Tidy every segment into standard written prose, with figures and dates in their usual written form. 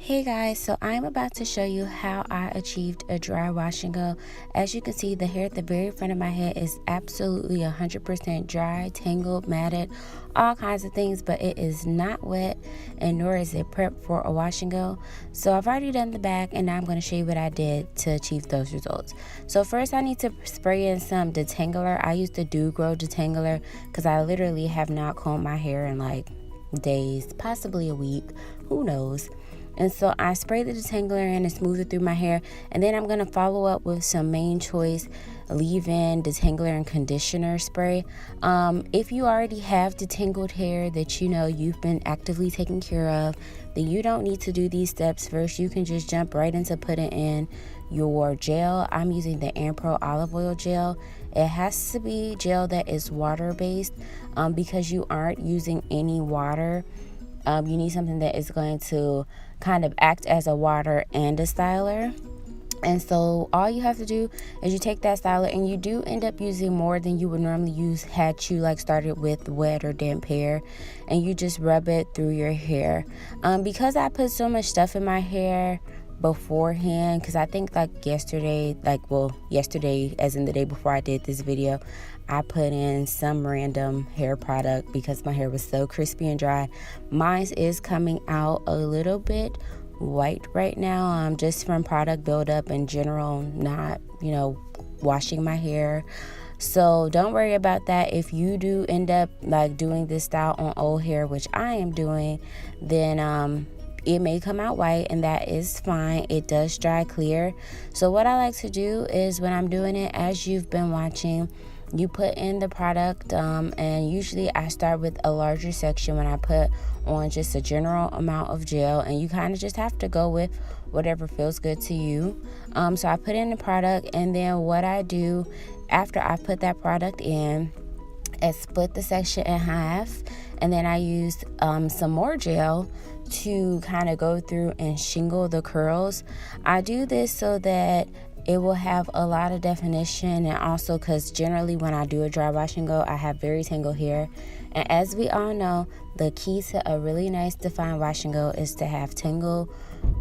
Hey guys, so I'm about to show you how I achieved a dry wash and go. As you can see, the hair at the very front of my head is absolutely 100% dry, tangled, matted, all kinds of things, but it is not wet and nor is it prepped for a wash and go. So I've already done the back and now I'm going to show you what I did to achieve those results. So first I need to spray in some detangler. I use the Do Grow detangler because I literally have not combed my hair in like days, possibly a week, who knows. And so I spray the detangler in and smooth it through my hair. And then I'm going to follow up with some Main Choice leave-in detangler and conditioner spray. If you already have detangled hair that you know you've been actively taking care of, then you don't need to do these steps first. You can just jump right into putting in your gel. I'm using the Ampro Olive Oil Gel. It has to be gel that is water-based because you aren't using any water. You need something that is going to kind of act as a water and a styler. And so all you have to do is you take that styler, and you do end up using more than you would normally use had you like started with wet or damp hair, and you just rub it through your hair. Because I put so much stuff in my hair beforehand, because I think yesterday as in the day before I did this video, I put in some random hair product because my hair was so crispy and dry. Mine is coming out a little bit white right now, just from product buildup in general, not washing my hair. So don't worry about that. If you do end up doing this style on old hair, which I am doing, then it may come out white, and that is fine. It does dry clear. So what I like to do is, when I'm doing it, as you've been watching, you put in the product, and usually I start with a larger section when I put on just a general amount of gel, and you kind of just have to go with whatever feels good to you. So I put in the product, and then what I do after I put that product in is split the section in half, and then I use some more gel to kind of go through and shingle the curls. I do this so that it will have a lot of definition, and also because generally when I do a dry wash and go, I have very tangled hair. And as we all know, the key to a really nice defined wash and go is to have tangle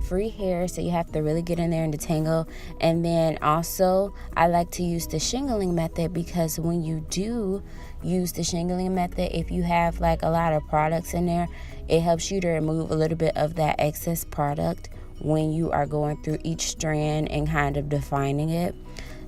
free hair, so you have to really get in there and detangle. And then also I like to use the shingling method, because when you do use the shingling method, if you have a lot of products in there, it helps you to remove a little bit of that excess product when you are going through each strand and kind of defining it.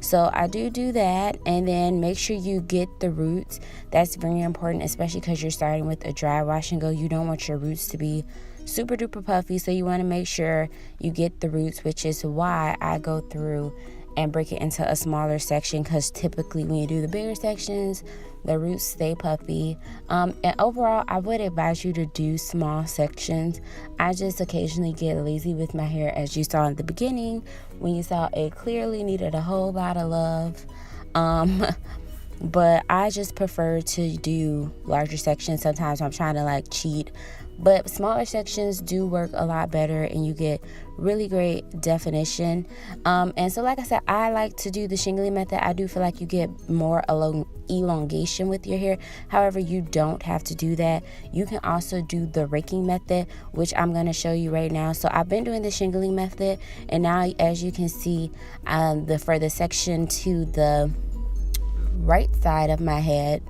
So I do that, and then make sure you get the roots. That's very important, especially because you're starting with a dry wash and go. You don't want your roots to be super duper puffy, so you want to make sure you get the roots, which is why I go through and break it into a smaller section, because typically when you do the bigger sections, the roots stay puffy. And overall, I would advise you to do small sections. I just occasionally get lazy with my hair, as you saw in the beginning when you saw it clearly needed a whole lot of love. But I just prefer to do larger sections. Sometimes I'm trying to cheat, but smaller sections do work a lot better, and you get really great definition. And so like I said, I like to do the shingling method. I do feel like you get more elongation with your hair. However, you don't have to do that. You can also do the raking method, which I'm going to show you right now. So I've been doing the shingling method, and now as you can see, for the section to the right side of my head,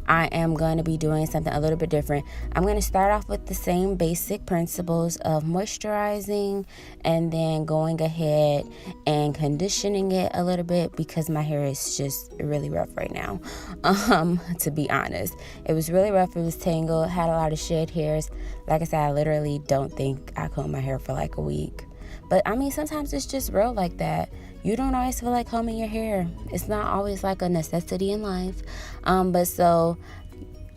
I am going to be doing something a little bit different. I'm going to start off with the same basic principles of moisturizing, and then going ahead and conditioning it a little bit, because my hair is just really rough right now. To be honest, it was really rough. It was tangled, had a lot of shed hairs. Like I said, I literally don't think I combed my hair for a week. But I mean, sometimes it's just real like that. You don't always feel like combing your hair. It's not always a necessity in life. But so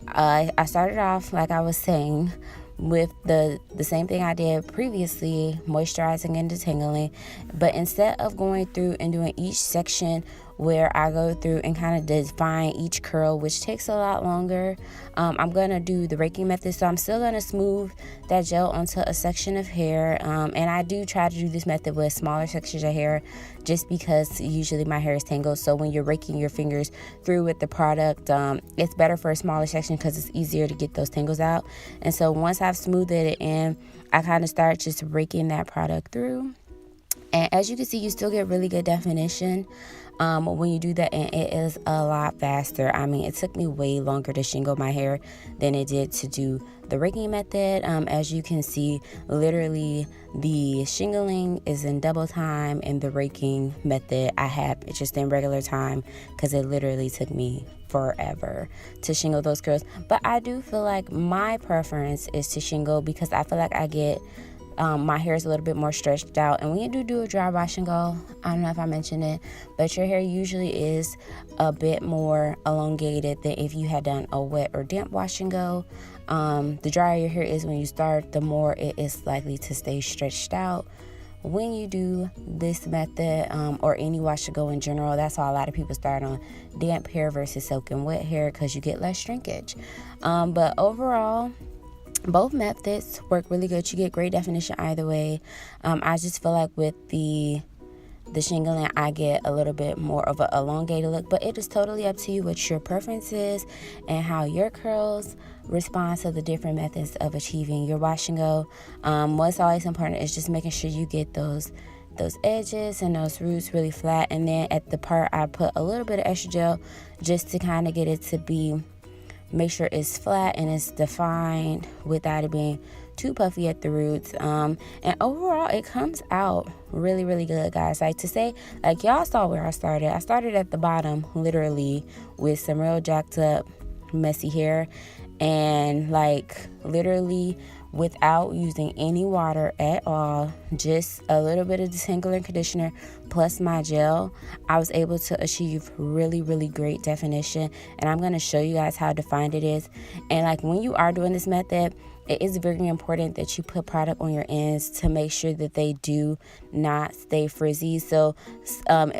I started off, like I was saying, with the same thing I did previously, moisturizing and detangling. But instead of going through and doing each section where I go through and kind of define each curl, which takes a lot longer, I'm going to do the raking method. So I'm still going to smooth that gel onto a section of hair. And I do try to do this method with smaller sections of hair, just because usually my hair is tangled. So when you're raking your fingers through with the product, it's better for a smaller section because it's easier to get those tangles out. And so once I've smoothed it in, I kind of start just raking that product through. And as you can see, you still get really good definition when you do that, and it is a lot faster. I mean, it took me way longer to shingle my hair than it did to do the raking method. As you can see, literally the shingling is in double time, and the raking method I have it's just in regular time, because it literally took me forever to shingle those curls. But I do feel like my preference is to shingle, because I feel like I get my hair is a little bit more stretched out. And when you do a dry wash and go, I don't know if I mentioned it, but your hair usually is a bit more elongated than if you had done a wet or damp wash and go. The drier your hair is when you start, the more it is likely to stay stretched out. When you do this method, or any wash and go in general, that's why a lot of people start on damp hair versus soaking wet hair, because you get less shrinkage. But overall, both methods work really good. You get great definition either way. I just feel like with the shingling, I get a little bit more of an elongated look, but it is totally up to you what your preference is and how your curls respond to the different methods of achieving your wash and go. What's always important is just making sure you get those edges and those roots really flat, and then at the part I put a little bit of extra gel just to kind of get it to make sure it's flat and it's defined without it being too puffy at the roots. And overall, it comes out really, really good, guys. Like, to say, like, y'all saw where I started. I started at the bottom, literally, with some real jacked up, messy hair. And, like, literally, without using any water at all, just a little bit of detangler conditioner plus my gel, I was able to achieve really, really great definition. And I'm going to show you guys how defined it is. And like, when you are doing this method, it is very important that you put product on your ends to make sure that they do not stay frizzy. So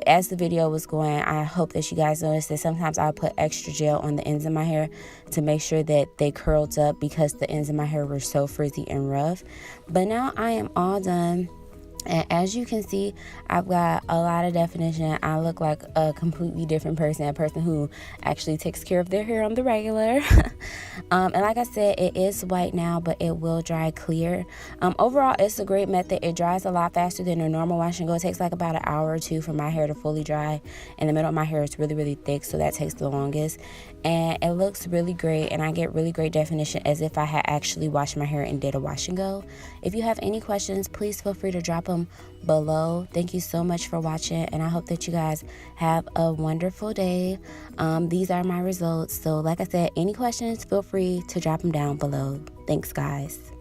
as the video was going, I hope that you guys noticed that sometimes I'll put extra gel on the ends of my hair to make sure that they curled up, because the ends of my hair were so frizzy and rough. But now I am all done. And as you can see, I've got a lot of definition. I look like a completely different person, a person who actually takes care of their hair on the regular. And like I said, it is white now, but it will dry clear. Overall, it's a great method. It dries a lot faster than a normal wash and go. It takes like about an hour or two for my hair to fully dry. And the middle of my hair is really, really thick, so that takes the longest. And it looks really great, and I get really great definition as if I had actually washed my hair and did a wash and go. If you have any questions, please feel free to drop them below. Thank you so much for watching, and I hope that you guys have a wonderful day. These are my results. So like I said, any questions, feel free to drop them down below. Thanks, guys.